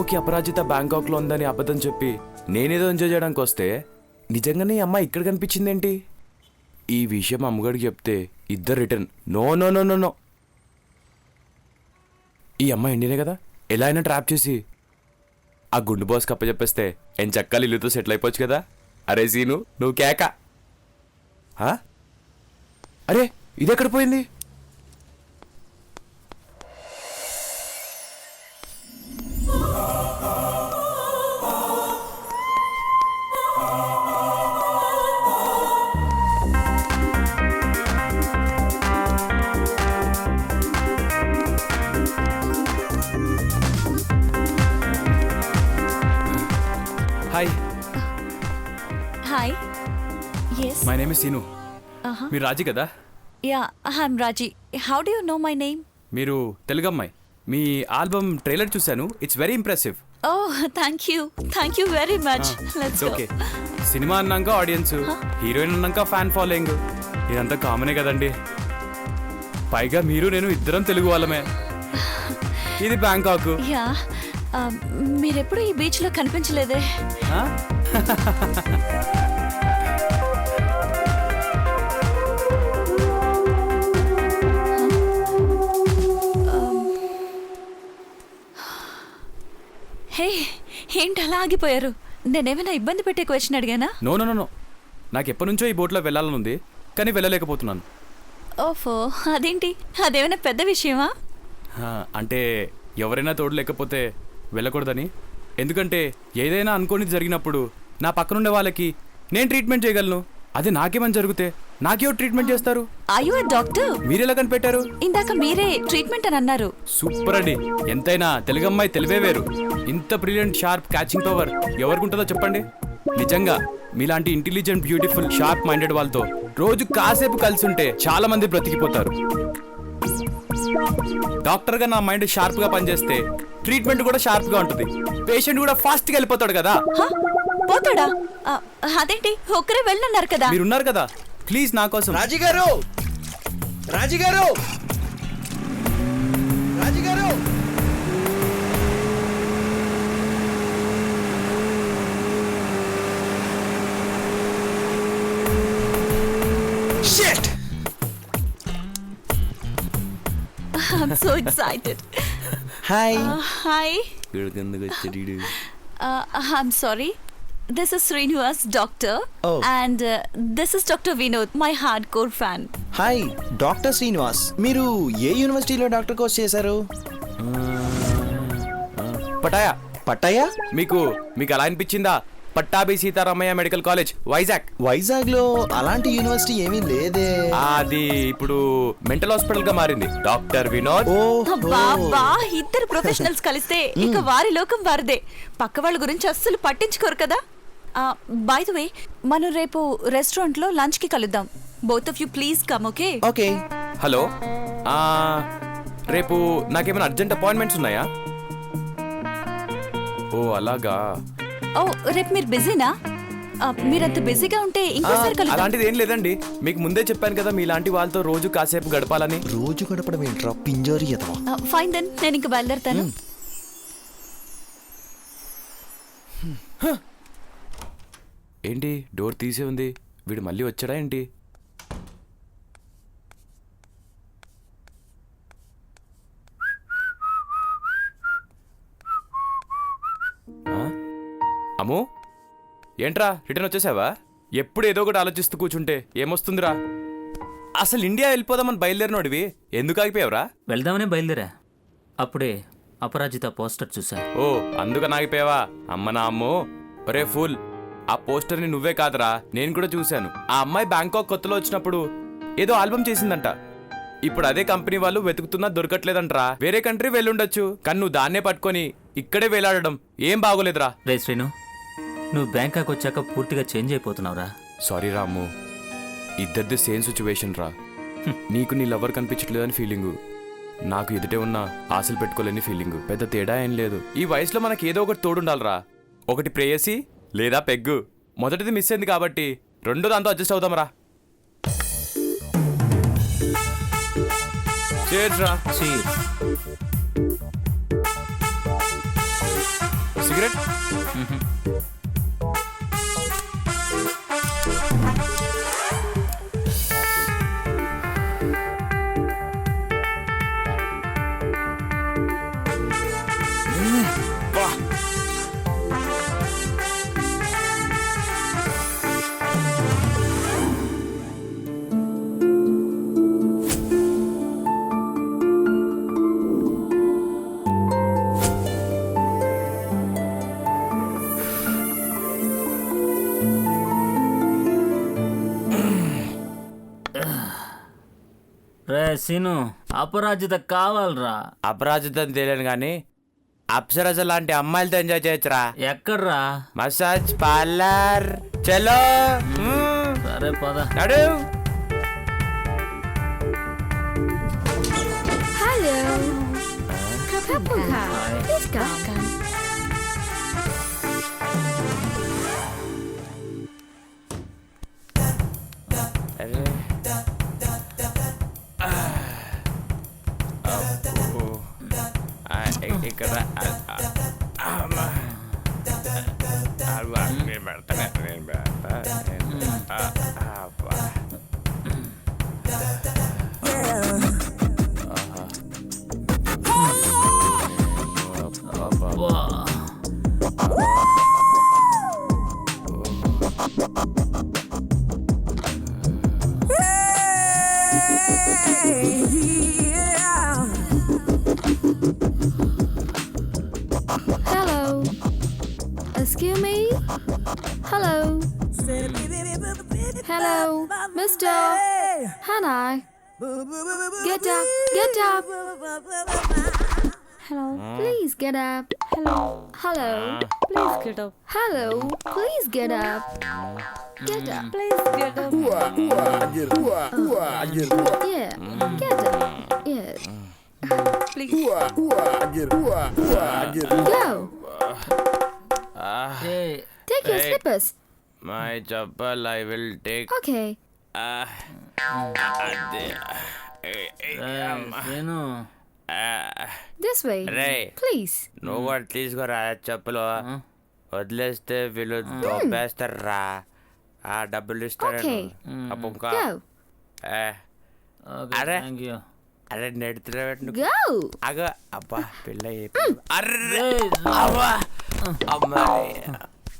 హీరోకి అపరాజిత బ్యాంకాక్లో ఉందని అబద్ధం చెప్పి నేనేదో ఎంజాయ్ చేయడానికి వస్తే నిజంగానే ఈ అమ్మాయి ఇక్కడ కనిపించిందేంటి? ఈ విషయం అమ్మగారికి చెప్తే ఇద్దరు return. No no no no no. ఈ అమ్మాయి ఇండియనే కదా, ఎలా అయినా ట్రాప్ చేసి ఆ గుండు బాస్కి అప్పచెప్పేస్తే ఏం చక్కాలు ఇల్లుతో సెటిల్ అయిపోవచ్చు కదా. అరే సీను, నువ్వు కేక. అరే ఇది ఎక్కడ పోయింది? Hi. Hi. Yes. My name is Seenu. మీరు రాజీ కదా? Yeah, I am Raji. How do you know my name? మీరు తెలుగు అమ్మాయి. మీ ఆల్బమ్ ట్రైలర్ చూశాను. It's very impressive. Oh, thank you very much. Let's go. Okay. Cinema అన్నాక ఆడియన్స్, హీరోయిన్ అన్నాక ఫ్యాన్ ఫాలోయింగ్, ఇదంతా కామనే కదండి. పైగా మీరు నేను ఇద్దరం తెలుగు వాళ్ళమే. ఇది బ్యాంకాక్. యా, మీరెప్పుడు ఈ బీచ్ లో కనిపించలేదే. హే, ఏంటి అలా ఆగిపోయారు? నేనేమైనా ఇబ్బంది పెట్టే క్వశ్చన్ అడిగానా? No no no. నాకు ఎప్పటి నుంచో ఈ బోట్లో వెళ్ళాలని ఉంది, కానీ వెళ్ళలేకపోతున్నాను. ఓఫో, అదేంటి? అదేమైనా పెద్ద విషయమా? అంటే ఎవరైనా తోడు లేకపోతే వెళ్ళకూడదని. ఎందుకంటే ఏదైనా అనుకోనిది జరిగినప్పుడు నా పక్కనుండే వాళ్ళకి నేను ట్రీట్మెంట్ చేయగలను. అదే నాకేమని జరిగితే నాకేవో ట్రీట్మెంట్ చేస్తారు. Are you a doctor? మీరు ఎలా కనిపెట్టారు? ఇందాక మీరే ట్రీట్మెంట్ అని అన్నారు. సూపర్ అండి. ఎంతైనా తెలుగమ్మాయి తెలివే వేరు. ఇంత బ్రిలియంట్ షార్ప్ క్యాచింగ్ పవర్ ఎవరికి ఉంటుందో చెప్పండి. నిజంగా మీలాంటి ఇంటెలిజెంట్ బ్యూటిఫుల్ షార్ప్ మైండెడ్ వాళ్ళతో రోజు కాసేపు కలిసి ఉంటే చాలా మంది బ్రతికిపోతారు. డాక్టర్ గా నా మైండ్ షార్ప్ గా పనిచేస్తే ట్రీట్మెంట్ కూడా షార్ప్ గా ఉంటుంది. పేషెంట్ కూడా ఫాస్ట్ గా వెళ్ళిపోతాడు కదా. పోతాడా? అదేంటి, ఒక్కరే వెళ్ళన్నారు కదా. మీరున్నారు కదా, ప్లీజ్ నా కోసం. రాజీగారు, రాజీగారు, రాజీగారు. Shit! I'm so excited. Hi. Hi. I'm sorry. This is Srinivas, doctor. Oh. And this is Dr. Vinod, my hardcore fan. Hi, doctor Srinivas. మీరు ఏ యూనివర్సిటీలో డాక్టర్ కోర్స్ చేశారు? పటాయా. పట్టయా? మీకు అలా అనిపించిందా? Pattabhi Sitaramayya medical college, Vizag. వైజాగ్ లో అలాంటి యూనివర్సిటీ ఏమీ లేదే. అది ఇప్పుడు మెంటల్ హాస్పిటల్ గా మారింది. డాక్టర్ వినోద్. బాబా, ఇద్దరు ప్రొఫెషనల్స్ కలిస్తే ఇక వారి లోకం వారిదే. పక్క వాళ్ళ గురించి అస్సలు పట్టించుకోరు కదా. బై ద వే, మనం రేపు రెస్టారెంట్ లో లంచ్ కి కలుద్దాం. Both of you please come. Okay? Okay. Hello, రేపు నాకేమైనా అర్జెంట్ అపాయింట్మెంట్స్ ఉన్నాయా? ఓ అలాగా. ఓ, రేపు మీరు బిజీనా? మీరంత బిజీగా ఉంటే ఇంకోసారి కలుద్దాం. అలాంటిది ఏం లేదండి. మీకు ముందే చెప్పాను కదా మీలాంటి వాళ్ళతో రోజు కాసేపు గడపాలని. రోజు గడపడం ఏంట్రా పింజోరి ఎదవా. ఫైన్ దెన్, నేను ఇంక బయలుదేరుతాను. ఏంటి డోర్ తీసే ఉంది? వీడు మళ్ళీ వచ్చాడా ఏంటి? అమ్మో, ఏంట్రా రిటర్న్ వచ్చేసావా? ఎప్పుడు ఏదో ఒకటి ఆలోచిస్తూ కూర్చుంటే ఏమొస్తుందిరా? అసలు ఇండియా వెళ్ళిపోదామని బయలుదేరినోడివి ఎందుకు ఆగిపోయావురా? వెళ్దామనే బయలుదేరా. అప్పుడే అపరాజిత పోస్టర్ చూసా. ఓ అందుకని ఆగిపోయావా? అమ్మ నా అమ్మో. ఒరే ఫూల్, ఆ పోస్టర్ని నువ్వే కాదురా, నేను కూడా చూశాను. ఆ అమ్మాయి బ్యాంకాక్ కొత్తలో వచ్చినప్పుడు ఏదో ఆల్బమ్ చేసిందంట. ఇప్పుడు అదే కంపెనీ వాళ్ళు వెతుకుతున్నా దొరకట్లేదంట్రా. వేరే కంట్రీ వెళ్ళుండొచ్చు, కానీ నువ్వు దాన్నే పట్టుకొని ఇక్కడే వేలాడడం ఏం బాగోలేదురా. రే శ్రీను, నువ్వు బ్యాంకాక్ వచ్చాక పూర్తిగా చేంజ్ అయిపోతున్నావురా. సారీ రాము, ఇద్దరిది సేమ్ సిచ్యువేషన్ రా. నీకు నీ లవర్ కనిపించట్లేదని ఫీలింగు, నాకు ఎదుటే ఉన్న ఆశలు పెట్టుకోలేని ఫీలింగు. పెద్ద తేడా ఏం లేదు. ఈ వయసులో మనకి ఏదో ఒకటి తోడుండాలరా. ఒకటి ప్రేయసి లేదా పెగ్గు. మొదటిది మిస్ అయింది కాబట్టి రెండో దాంతో అడ్జస్ట్ అవుదాంరా. చేర్స్ రా. Cheers. సిగరెట్ రే సీను అపరాజిత కావాలరా. అపరాజితం తెలియను కానీ అప్సరస లాంటి అమ్మాయిలతో ఎంజాయ్ చేయొచ్చురా. ఎక్కడ్రా? మసాజ్ పార్లర్ చలో సరే పద. నడు. Hello. Kapuka. Let's go. అరే. అబ్బో. ఇక్కడ అమ్మా. అబ్బా, నేను పెడతా. అబ్బా. Hello. Excuse me. Hello. Hello, Mister. Hannah. Get up. Get up. Hello. Please get up. Hello. Hello. Please get up, Hello. Please get up. Get up. Please get up. Yeah. Get up. Yeah. Please Go. ఏ Take your Hey. slippers. My chappal I will take. Okay. Seenu This way. రే Please. నువ్వు కూడా తీసుకోరా చెప్పులు. వదిలేస్తే వీళ్ళు దోపేస్తారా. ఆ డబ్బులు ఇస్తారా Okay. అప్పు ఇంకా Go. అరే. Thank you. అరే నెడుతున్నా Go. అగ అబ్బా పిల్ల అర్రే అవ్వా అమ్మాయి